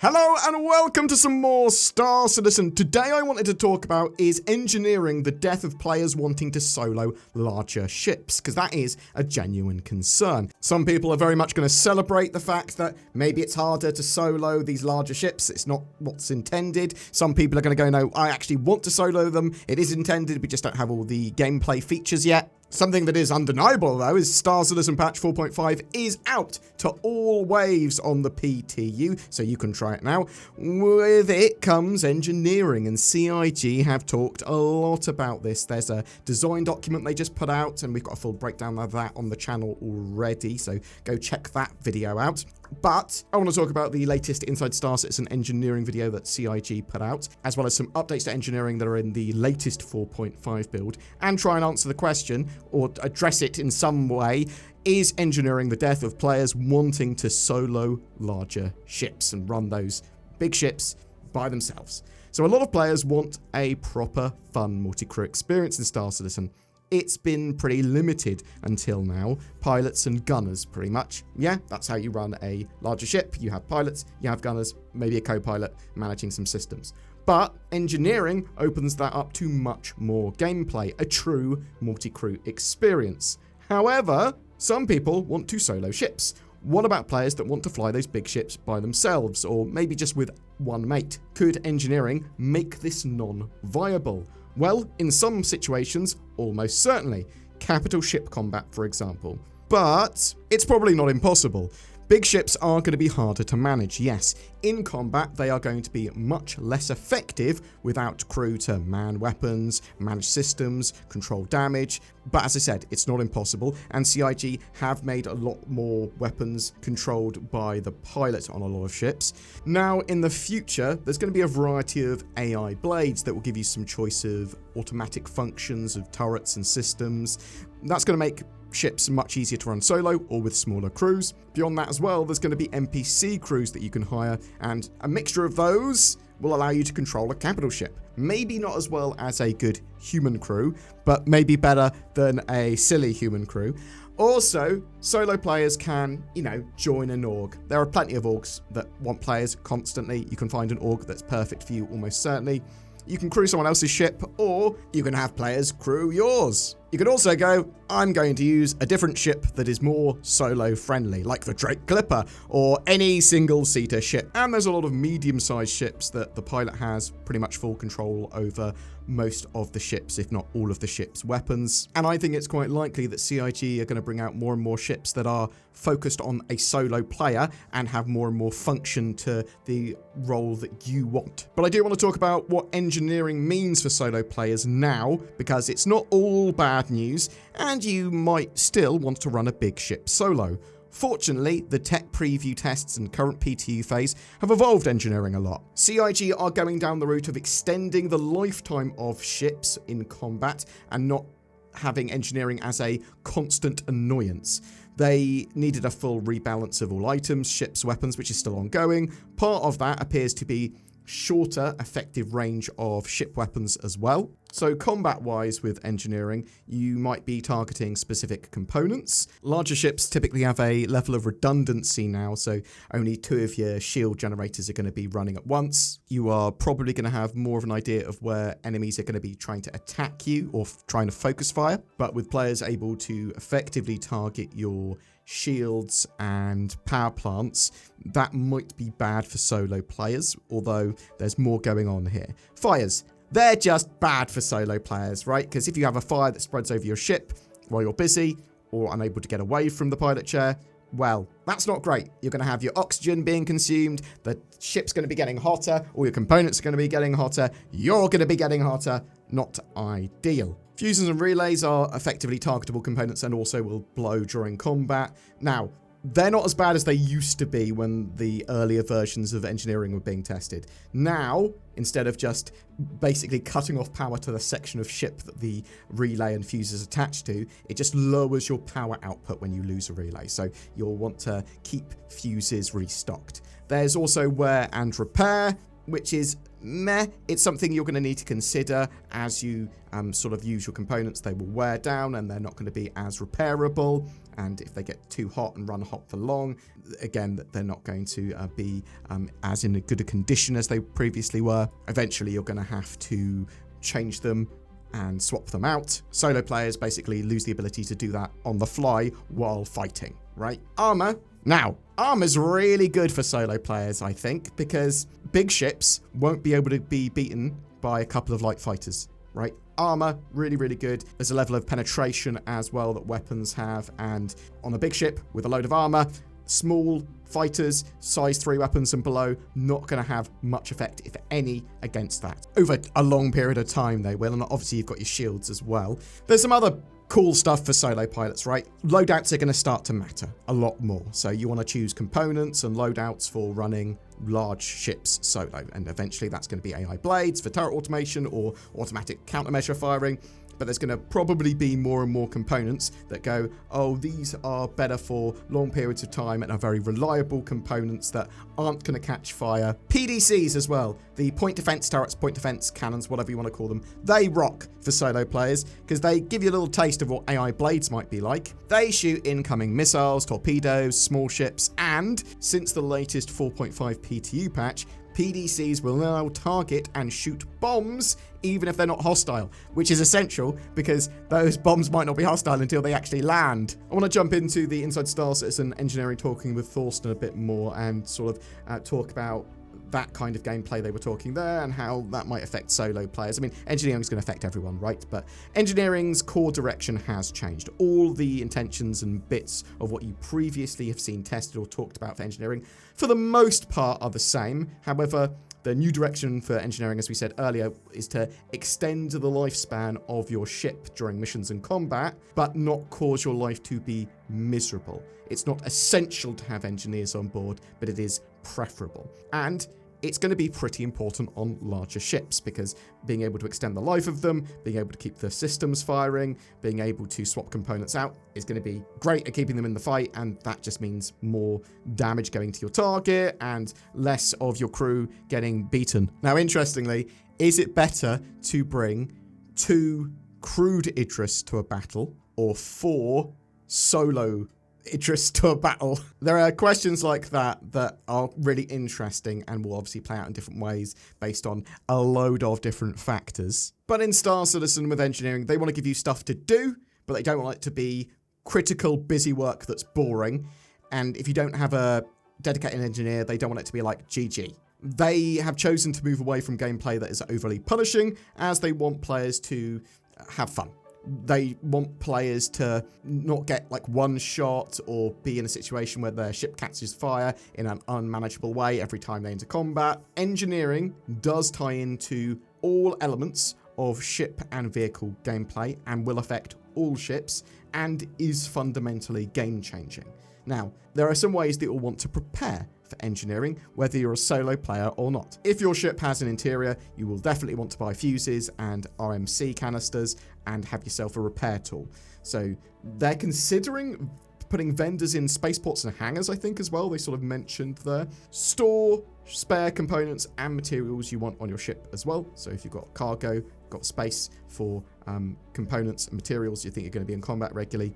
Hello and welcome to some more Star Citizen. Today I wanted to talk about is engineering the death of players wanting to solo larger ships, because that is a genuine concern. Some people are very much going to celebrate the fact that maybe it's harder to solo these larger ships. It's not what's intended. Some people are going to go, no, I actually want to solo them. It is intended, we just don't have all the gameplay features yet. Something that is undeniable, though, is Star Citizen patch 4.5 is out to all waves on the PTU, so you can try it now. With it comes engineering, and CIG have talked a lot about this. There's a design document they just put out, and we've got a full breakdown of that on the channel already, so go check that video out. But I want to talk about the latest Inside Star Citizen engineering video that CIG put out, as well as some updates to engineering that are in the latest 4.5 build, and try and answer the question, or address it in some way, is engineering the death of players wanting to solo larger ships and run those big ships by themselves. So a lot of players want a proper, fun multi-crew experience in Star Citizen. It's been pretty limited until now. Pilots and gunners, pretty much. Yeah, that's how you run a larger ship. You have pilots, you have gunners, maybe a co-pilot managing some systems. But engineering opens that up to much more gameplay, a true multi-crew experience. However, some people want to solo ships. What about players that want to fly those big ships by themselves, or maybe just with one mate? Could engineering make this non-viable? Well, in some situations, almost certainly. Capital ship combat, for example. But it's probably not impossible. Big ships are going to be harder to manage, yes. In combat, they are going to be much less effective without crew to man weapons, manage systems, control damage. But as I said, it's not impossible, and CIG have made a lot more weapons controlled by the pilot on a lot of ships. Now, in the future, there's going to be a variety of AI blades that will give you some choice of automatic functions of turrets and systems. That's going to make ships much easier to run solo or with smaller crews. Beyond that as well, there's going to be NPC crews that you can hire, and a mixture of those will allow you to control a capital ship. Maybe not as well as a good human crew, but maybe better than a silly human crew. Also, solo players can, join an org. There are plenty of orgs that want players constantly. You can find an org that's perfect for you almost certainly. You can crew someone else's ship, or you can have players crew yours. You could also go, I'm going to use a different ship that is more solo friendly, like the Drake Clipper, or any single-seater ship. And there's a lot of medium-sized ships that the pilot has pretty much full control over most of the ships, if not all of the ship's weapons. And I think it's quite likely that CIG are going to bring out more and more ships that are focused on a solo player and have more and more function to the role that you want. But I do want to talk about what engineering means for solo players now, because it's not all bad news, and you might still want to run a big ship solo. Fortunately, the tech preview tests and current PTU phase have evolved engineering a lot. CIG are going down the route of extending the lifetime of ships in combat and not having engineering as a constant annoyance. They needed a full rebalance of all items, ships, weapons, which is still ongoing. Part of that appears to be shorter effective range of ship weapons as well. So combat-wise with engineering, you might be targeting specific components. Larger ships typically have a level of redundancy now, so only 2 of your shield generators are going to be running at once. You are probably going to have more of an idea of where enemies are going to be trying to attack you or trying to focus fire, but with players able to effectively target your shields and power plants, that might be bad for solo players, although there's more going on here. Fires. They're just bad for solo players, right? Because if you have a fire that spreads over your ship while you're busy or unable to get away from the pilot chair, well, that's not great. You're going to have your oxygen being consumed, the ship's going to be getting hotter, all your components are going to be getting hotter, you're going to be getting hotter. Not ideal. Fuses and relays are effectively targetable components and also will blow during combat. Now, they're not as bad as they used to be when the earlier versions of engineering were being tested. Now, instead of just basically cutting off power to the section of ship that the relay and fuse is attached to, it just lowers your power output when you lose a relay. So you'll want to keep fuses restocked. There's also wear and repair, which is meh. It's something you're going to need to consider as you sort of use your components. They will wear down and they're not going to be as repairable. and if they get too hot and run hot for long, again, they're not going to be as in a good a condition as they previously were. Eventually, you're going to have to change them and swap them out. Solo players basically lose the ability to do that on the fly while fighting, right? Armor. Now, armor's really good for solo players, I think, because big ships won't be able to be beaten by a couple of light fighters, right? Armor, really, really good. There's a level of penetration as well that weapons have, and on a big ship with a load of armor, small fighters, size 3 weapons and below, not going to have much effect, if any, against that. Over a long period of time, they will, and obviously you've got your shields as well. There's some other cool stuff for solo pilots, right? Loadouts are going to start to matter a lot more. So you want to choose components and loadouts for running large ships solo, and eventually that's going to be AI blades for turret automation or automatic countermeasure firing. But there's going to probably be more and more components that go, oh, these are better for long periods of time and are very reliable components that aren't going to catch fire. PDCs as well, the point defense turrets, point defense cannons, whatever you want to call them, they rock for solo players because they give you a little taste of what AI blades might be like. They shoot incoming missiles, torpedoes, small ships, and since the latest 4.5 PTU patch, PDCs will now target and shoot bombs even if they're not hostile, which is essential because those bombs might not be hostile until they actually land. I want to jump into the Inside Star Citizen engineering, talking with Thorsten a bit more and sort of talk about that kind of gameplay they were talking there and how that might affect solo players. I mean, engineering is going to affect everyone, right? But engineering's core direction has changed. All the intentions and bits of what you previously have seen tested or talked about for engineering, for the most part, are the same. However, the new direction for engineering, as we said earlier, is to extend the lifespan of your ship during missions and combat, but not cause your life to be miserable. It's not essential to have engineers on board, but it is preferable. And it's going to be pretty important on larger ships because being able to extend the life of them, being able to keep the systems firing, being able to swap components out is going to be great at keeping them in the fight, and that just means more damage going to your target and less of your crew getting beaten. Now, interestingly, is it better to bring 2 crewed Idris to a battle or 4 solo Idris to a battle? There are questions like that that are really interesting and will obviously play out in different ways based on a load of different factors. But in Star Citizen with engineering, they want to give you stuff to do, but they don't want it to be critical, busy work that's boring. And if you don't have a dedicated engineer, they don't want it to be like GG. They have chosen to move away from gameplay that is overly punishing, as they want players to have fun. They want players to not get like one shot or be in a situation where their ship catches fire in an unmanageable way every time they enter combat. Engineering does tie into all elements of ship and vehicle gameplay and will affect all ships and is fundamentally game-changing. Now, there are some ways that you'll want to prepare for engineering, whether you're a solo player or not. If your ship has an interior, you will definitely want to buy fuses and RMC canisters and have yourself a repair tool. So they're considering putting vendors in spaceports and hangars, I think, as well. They sort of mentioned there. Store spare components and materials you want on your ship as well. So if you've got cargo, got space for components and materials you think you're going to be in combat regularly,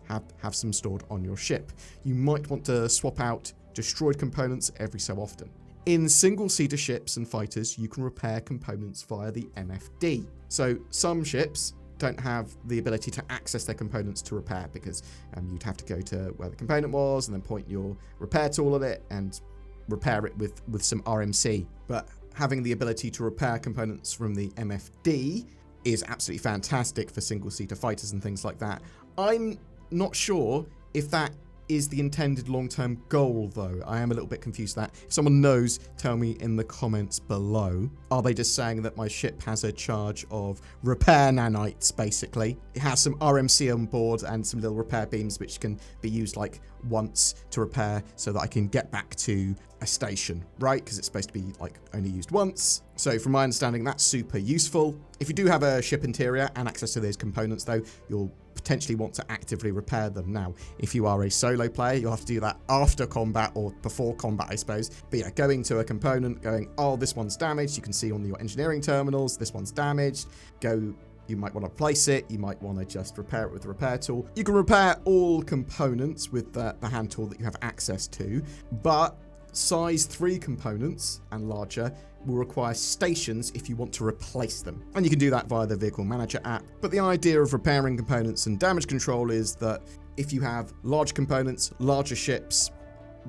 have some stored on your ship. You might want to swap out destroyed components every so often. In single-seater ships and fighters, you can repair components via the MFD. So some ships don't have the ability to access their components to repair because you'd have to go to where the component was and then point your repair tool at it and repair it with some RMC. But having the ability to repair components from the MFD is absolutely fantastic for single-seater fighters and things like that. I'm not sure if that is the intended long-term goal, though. I am a little bit confused with that. If someone knows, tell me in the comments below. Are they just saying that my ship has a charge of repair nanites, basically? It has some RMC on board and some little repair beams which can be used like once to repair so that I can get back to a station, right? Because it's supposed to be like only used once. So from my understanding, that's super useful. If you do have a ship interior and access to those components, though, you'll potentially want to actively repair them. Now, if you are a solo player, you'll have to do that after combat or before combat, I suppose. But yeah, going to a component, going, oh, this one's damaged. You can see on your engineering terminals, this one's damaged. Go, You might want to replace it. You might want to just repair it with the repair tool. You can repair all components with the hand tool that you have access to, but size 3 components and larger will require stations if you want to replace them. And you can do that via the Vehicle Manager app. But the idea of repairing components and damage control is that if you have large components, larger ships,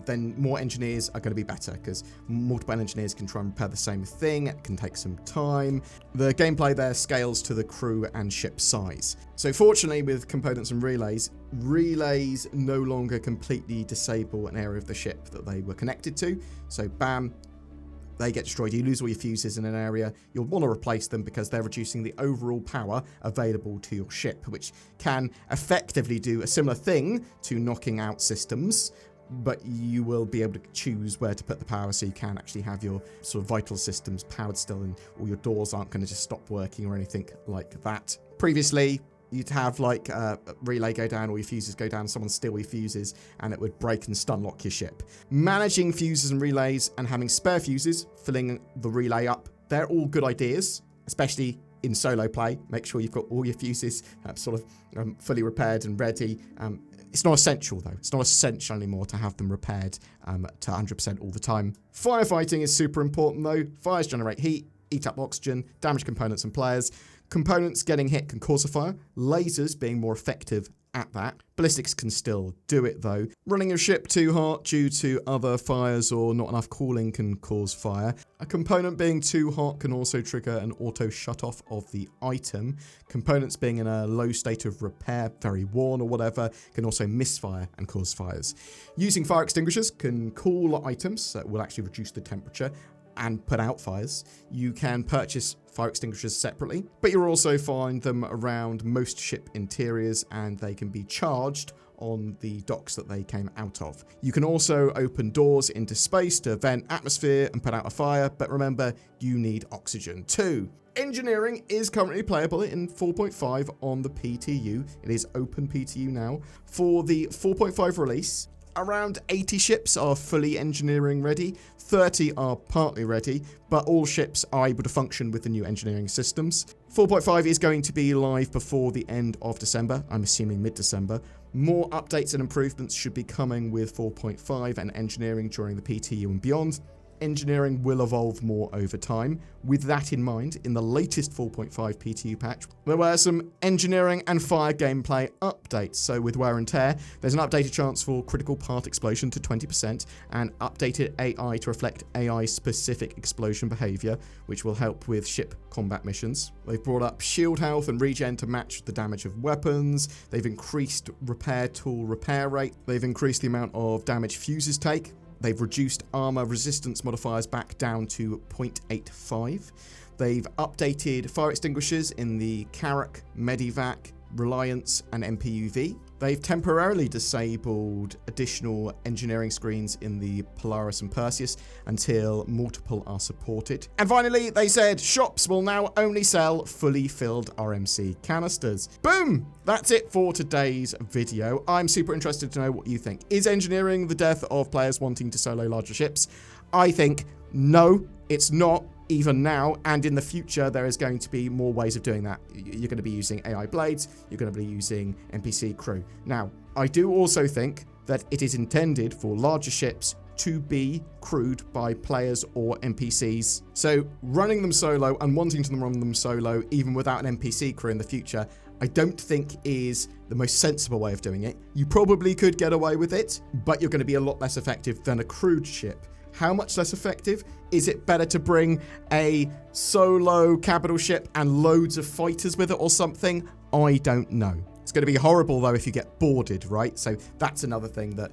then more engineers are going to be better, because multiple engineers can try and repair the same thing. It can take some time. The gameplay there scales to the crew and ship size. So fortunately, with components and relays no longer completely disable an area of the ship that they were connected to. So bam, they get destroyed. You lose all your fuses in an area. You'll want to replace them because they're reducing the overall power available to your ship, which can effectively do a similar thing to knocking out systems, but you will be able to choose where to put the power, so you can actually have your sort of vital systems powered still, and all your doors aren't going to just stop working or anything like that. Previously, you'd have like a relay go down, or your fuses go down, someone steal your fuses, and it would break and stun lock your ship. Managing fuses and relays and having spare fuses, filling the relay up, they're all good ideas, especially in solo play. Make sure you've got all your fuses fully repaired and ready. It's not essential, though. It's not essential anymore to have them repaired to 100% all the time. Firefighting is super important, though. Fires generate heat, eat up oxygen, damage components and players. Components getting hit can cause a fire. Lasers being more effective at that. Ballistics can still do it, though. Running your ship too hot due to other fires or not enough cooling can cause fire. A component being too hot can also trigger an auto shut-off of the item. Components being in a low state of repair, very worn or whatever, can also misfire and cause fires. Using fire extinguishers can cool items, so it will actually reduce the temperature and put out fires. You can purchase fire extinguishers separately, but you'll also find them around most ship interiors, and they can be charged on the docks that they came out of. You can also open doors into space to vent atmosphere and put out a fire, but remember, you need oxygen too. Engineering is currently playable in 4.5 on the PTU. It is open PTU now. For the 4.5 release, around 80 ships are fully engineering ready, 30 are partly ready, but all ships are able to function with the new engineering systems. 4.5 is going to be live before the end of December, I'm assuming mid-December. More updates and improvements should be coming with 4.5 and engineering during the PTU and beyond. Engineering will evolve more over time. With that in mind, in the latest 4.5 PTU patch, there were some engineering and fire gameplay updates. So with wear and tear, there's an updated chance for critical part explosion to 20% and updated AI to reflect AI-specific explosion behavior, which will help with ship combat missions. They've brought up shield health and regen to match the damage of weapons. They've increased repair tool repair rate. They've increased the amount of damage fuses take. They've reduced armor resistance modifiers back down to 0.85. They've updated fire extinguishers in the Carrack, Medivac, Reliance, and MPUV. They've temporarily disabled additional engineering screens in the Polaris and Perseus until multiple are supported. And finally, they said shops will now only sell fully filled RMC canisters. Boom! That's it for today's video. I'm super interested to know what you think. Is engineering the death of players wanting to solo larger ships? I think no, it's not. Even now and in the future, there is going to be more ways of doing that. You're going to be using AI blades, you're going to be using NPC crew. Now, I do also think that it is intended for larger ships to be crewed by players or NPCs. So running them solo and wanting to run them solo, even without an NPC crew in the future, I don't think is the most sensible way of doing it. You probably could get away with it, but you're going to be a lot less effective than a crewed ship. How much less effective? Is it better to bring a solo capital ship and loads of fighters with it or something? I don't know. It's going to be horrible, though, if you get boarded, right? So that's another thing that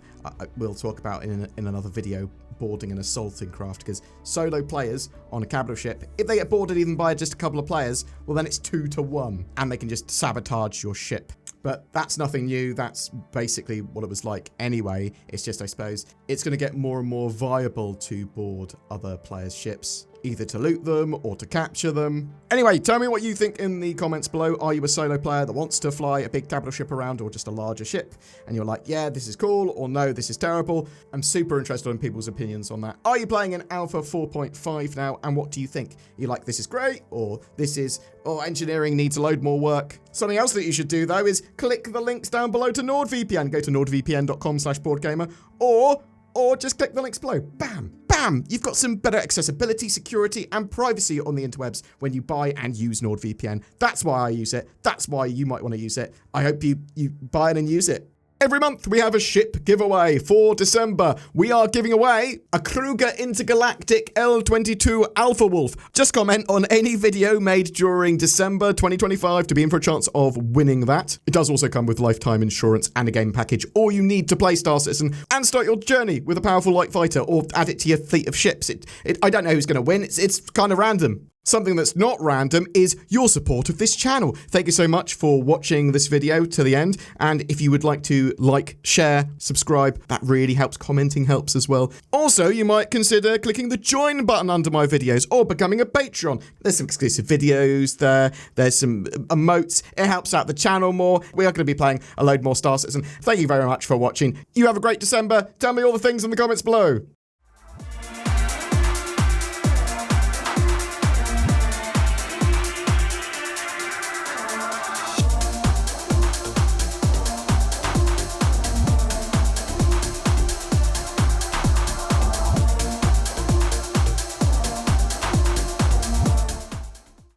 we'll talk about in another video, boarding and assaulting craft, because solo players on a capital ship, if they get boarded even by just a couple of players, well, then it's 2-to-1, and they can just sabotage your ship. But that's nothing new. That's basically what it was like anyway. It's just, I suppose, it's going to get more and more viable to board other players' ships. either to loot them or to capture them. Anyway, tell me what you think in the comments below. Are you a solo player that wants to fly a big capital ship around or just a larger ship? And you're like, yeah, this is cool, or no, this is terrible. I'm super interested in people's opinions on that. Are you playing in Alpha 4.5 now, and what do you think? You like, this is great, or this is, oh, engineering needs a load more work? Something else that you should do, though, is click the links down below to NordVPN. Go to nordvpn.com/BoredGamer, or just click the links below. Bam! Bam! You've got some better accessibility, security, and privacy on the interwebs when you buy and use NordVPN. That's why I use it. That's why you might want to use it. I hope you buy it and use it. Every month we have a ship giveaway. For December, we are giving away a Kruger Intergalactic L22 Alpha Wolf. Just comment on any video made during December 2025 to be in for a chance of winning that. It does also come with lifetime insurance and a game package. All you need to play Star Citizen and start your journey with a powerful light fighter, or add it to your fleet of ships. I don't know who's going to win. It's kind of random. Something that's not random is your support of this channel. Thank you so much for watching this video to the end. And if you would like to like, share, subscribe, that really helps. Commenting helps as well. Also, you might consider clicking the join button under my videos or becoming a Patreon. There's some exclusive videos there. There's some emotes. It helps out the channel more. We are going to be playing a load more Star Citizen. Thank you very much for watching. You have a great December. Tell me all the things in the comments below.